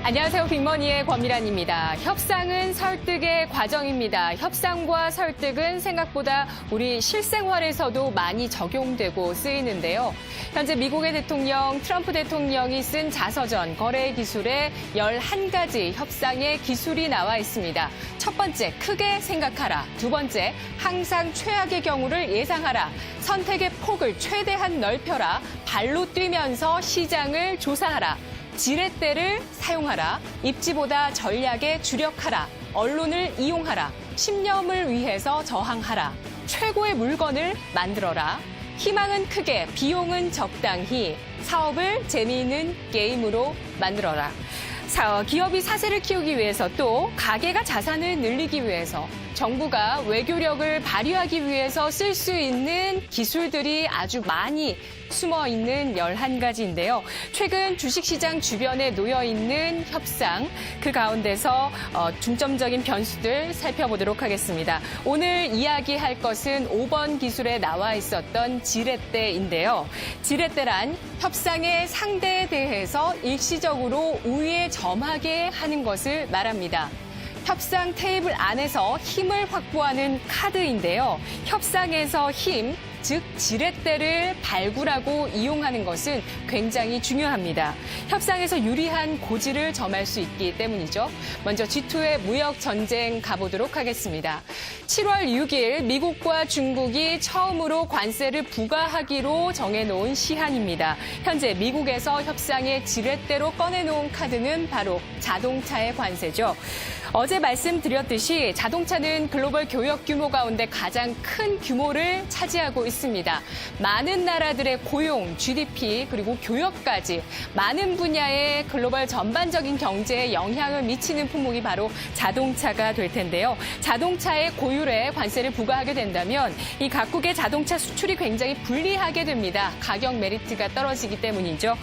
안녕하세요. 빅머니의 권미란입니다. 협상은 설득의 과정입니다. 협상과 설득은 생각보다 우리 실생활에서도 많이 적용되고 쓰이는데요. 현재 미국의 대통령 트럼프 대통령이 쓴 자서전 거래 기술에 11가지 협상의 기술이 나와 있습니다. 첫 번째, 크게 생각하라. 두 번째, 항상 최악의 경우를 예상하라. 선택의 폭을 최대한 넓혀라. 발로 뛰면서 시장을 조사하라. 지렛대를 사용하라. 입지보다 전략에 주력하라. 언론을 이용하라. 신념을 위해서 저항하라. 최고의 물건을 만들어라. 희망은 크게, 비용은 적당히, 사업을 재미있는 게임으로 만들어라. 기업이 사세를 키우기 위해서 또 가게가 자산을 늘리기 위해서 정부가 외교력을 발휘하기 위해서 쓸 수 있는 기술들이 아주 많이 숨어 있는 11가지인데요. 최근 주식시장 주변에 놓여 있는 협상, 그 가운데서 중점적인 변수들 살펴보도록 하겠습니다. 오늘 이야기할 것은 5번 기술에 나와 있었던 지렛대인데요. 지렛대란 협상의 상대에 대해서 일시적으로 우위에 점하게 하는 것을 말합니다. 협상 테이블 안에서 힘을 확보하는 카드인데요. 협상에서 힘, 즉 지렛대를 발굴하고 이용하는 것은 굉장히 중요합니다. 협상에서 유리한 고지를 점할 수 있기 때문이죠. 먼저 G2의 무역 전쟁 가보도록 하겠습니다. 7월 6일 미국과 중국이 처음으로 관세를 부과하기로 정해놓은 시한입니다. 현재 미국에서 협상의 지렛대로 꺼내놓은 카드는 바로 자동차의 관세죠. 어제 말씀드렸듯이 자동차는 글로벌 교역 규모 가운데 가장 큰 규모를 차지하고 있습니다. 많은 나라들의 고용, GDP, 그리고 교역까지 많은 분야의 글로벌 전반적인 경제에 영향을 미치는 품목이 바로 자동차가 될 텐데요. 자동차의 고율에 관세를 부과하게 된다면 이 각국의 자동차 수출이 굉장히 불리하게 됩니다. 가격 메리트가 떨어지기 때문이죠.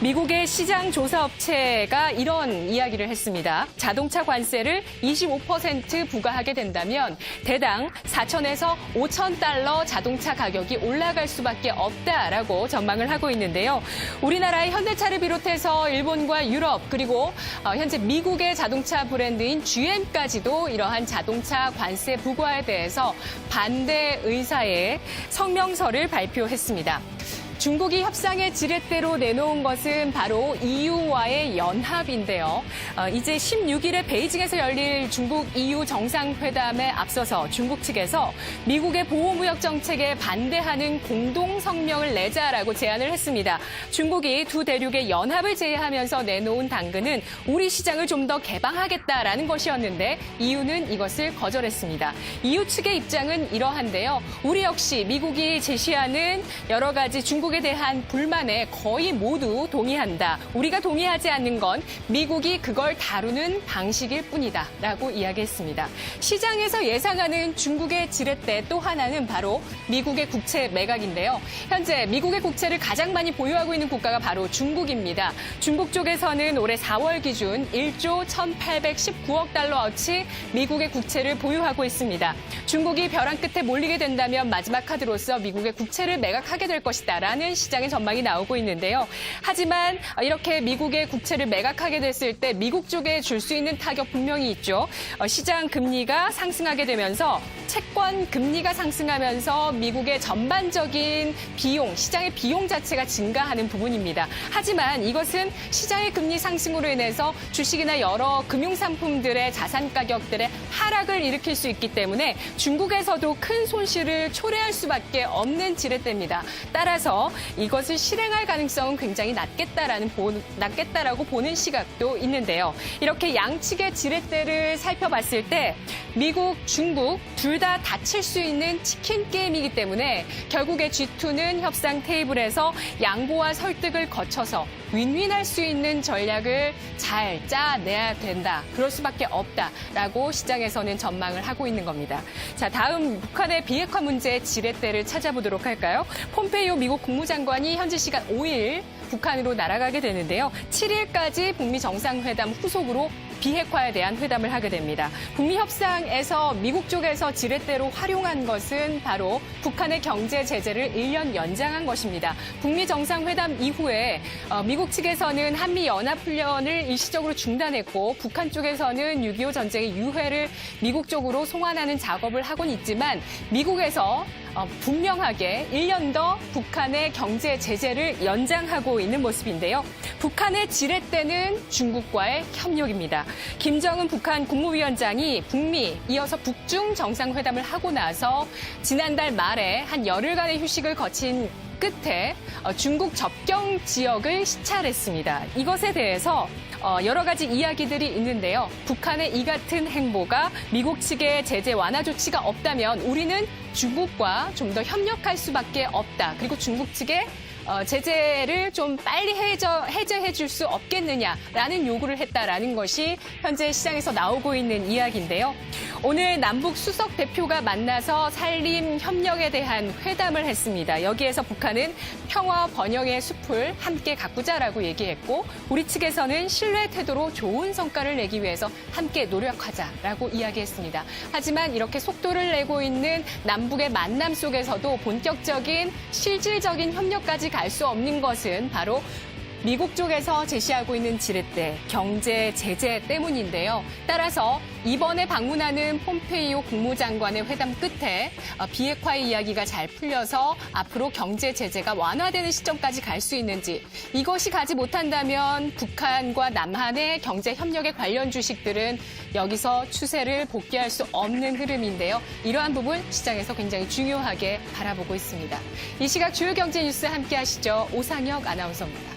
미국의 시장 조사 업체가 이런 이야기를 했습니다. 자동차 관세를 25% 부과하게 된다면 대당 4,000에서 5,000달러 자동차 가격이 올라갈 수밖에 없다라고 전망을 하고 있는데요. 우리나라의 현대차를 비롯해서 일본과 유럽 그리고 현재 미국의 자동차 브랜드인 GM까지도 이러한 자동차 관세 부과에 대해서 반대 의사의 성명서를 발표했습니다. 중국이 협상의 지렛대로 내놓은 것은 바로 EU와의 연합인데요. 이제 16일에 베이징에서 열릴 중국 EU 정상회담에 앞서서 중국 측에서 미국의 보호무역 정책에 반대하는 공동성명을 내자라고 제안을 했습니다. 중국이 두 대륙의 연합을 제의하면서 내놓은 당근은 우리 시장을 좀 더 개방하겠다라는 것이었는데 EU는 이것을 거절했습니다. EU 측의 입장은 이러한데요. 우리 역시 미국이 제시하는 여러 가지 중국에 대한 불만에 거의 모두 동의한다. 우리가 동의하지 않는 건 미국이 그걸 다루는 방식일 뿐이다. 라고 이야기했습니다. 시장에서 예상하는 중국의 지렛대 또 하나는 바로 미국의 국채 매각인데요. 현재 미국의 국채를 가장 많이 보유하고 있는 국가가 바로 중국입니다. 중국 쪽에서는 올해 4월 기준 1조 1,819억 달러어치 미국의 국채를 보유하고 있습니다. 중국이 벼랑 끝에 몰리게 된다면 마지막 카드로서 미국의 국채를 매각하게 될 것이다. 라는 시장의 전망이 나오고 있는데요. 하지만 이렇게 미국의 국채를 매각하게 됐을 때 미국 쪽에 줄 수 있는 타격 분명히 있죠. 시장 금리가 상승하게 되면서 채권 금리가 상승하면서 미국의 전반적인 비용, 시장의 비용 자체가 증가하는 부분입니다. 하지만 이것은 시장의 금리 상승으로 인해서 주식이나 여러 금융상품들의 자산 가격들의 하락을 일으킬 수 있기 때문에 중국에서도 큰 손실을 초래할 수밖에 없는 지렛대입니다. 따라서 이것을 실행할 가능성은 굉장히 낮겠다라고 보는 시각도 있는데요. 이렇게 양측의 지렛대를 살펴봤을 때 미국, 중국 둘 다 다칠 수 있는 치킨 게임이기 때문에 결국에 G2는 협상 테이블에서 양보와 설득을 거쳐서 윈윈할 수 있는 전략을 잘 짜내야 된다. 그럴 수밖에 없다라고 시장에서는 전망을 하고 있는 겁니다. 자, 다음 북한의 비핵화 문제의 지렛대를 찾아보도록 할까요? 폼페이오 미국 국무장관이 현지 시간 5일 북한으로 날아가게 되는데요. 7일까지 북미 정상회담 후속으로 비핵화에 대한 회담을 하게 됩니다. 북미 협상에서 미국 쪽에서 지렛대로 활용한 것은 바로 북한의 경제 제재를 1년 연장한 것입니다. 북미 정상회담 이후에 미국 측에서는 한미 연합훈련을 일시적으로 중단했고 북한 쪽에서는 6.25 전쟁의 유해를 미국 쪽으로 송환하는 작업을 하곤 있지만 미국에서 분명하게 1년 더 북한의 경제 제재를 연장하고 있는 모습인데요. 북한의 지렛대는 중국과의 협력입니다. 김정은 북한 국무위원장이 북미 이어서 북중 정상회담을 하고 나서 지난달 말에 한 열흘간의 휴식을 거친 끝에 중국 접경 지역을 시찰했습니다. 이것에 대해서 여러 가지 이야기들이 있는데요. 북한의 이 같은 행보가 미국 측의 제재 완화 조치가 없다면 우리는 중국과 좀 더 협력할 수밖에 없다. 그리고 중국 측의 제재를 좀 빨리 해제해 줄 수 없겠느냐라는 요구를 했다라는 것이 현재 시장에서 나오고 있는 이야기인데요. 오늘 남북 수석 대표가 만나서 산림 협력에 대한 회담을 했습니다. 여기에서 북한은 평화 번영의 숲을 함께 가꾸자라고 얘기했고 우리 측에서는 신뢰 태도로 좋은 성과를 내기 위해서 함께 노력하자라고 이야기했습니다. 하지만 이렇게 속도를 내고 있는 남북의 만남 속에서도 본격적인 실질적인 협력까지 갈 수 없는 것은 바로 미국 쪽에서 제시하고 있는 지렛대, 경제 제재 때문인데요. 따라서 이번에 방문하는 폼페이오 국무장관의 회담 끝에 비핵화의 이야기가 잘 풀려서 앞으로 경제 제재가 완화되는 시점까지 갈 수 있는지 이것이 가지 못한다면 북한과 남한의 경제 협력에 관련 주식들은 여기서 추세를 복귀할 수 없는 흐름인데요. 이러한 부분 시장에서 굉장히 중요하게 바라보고 있습니다. 이 시각 주요 경제 뉴스 함께 하시죠. 오상혁 아나운서입니다.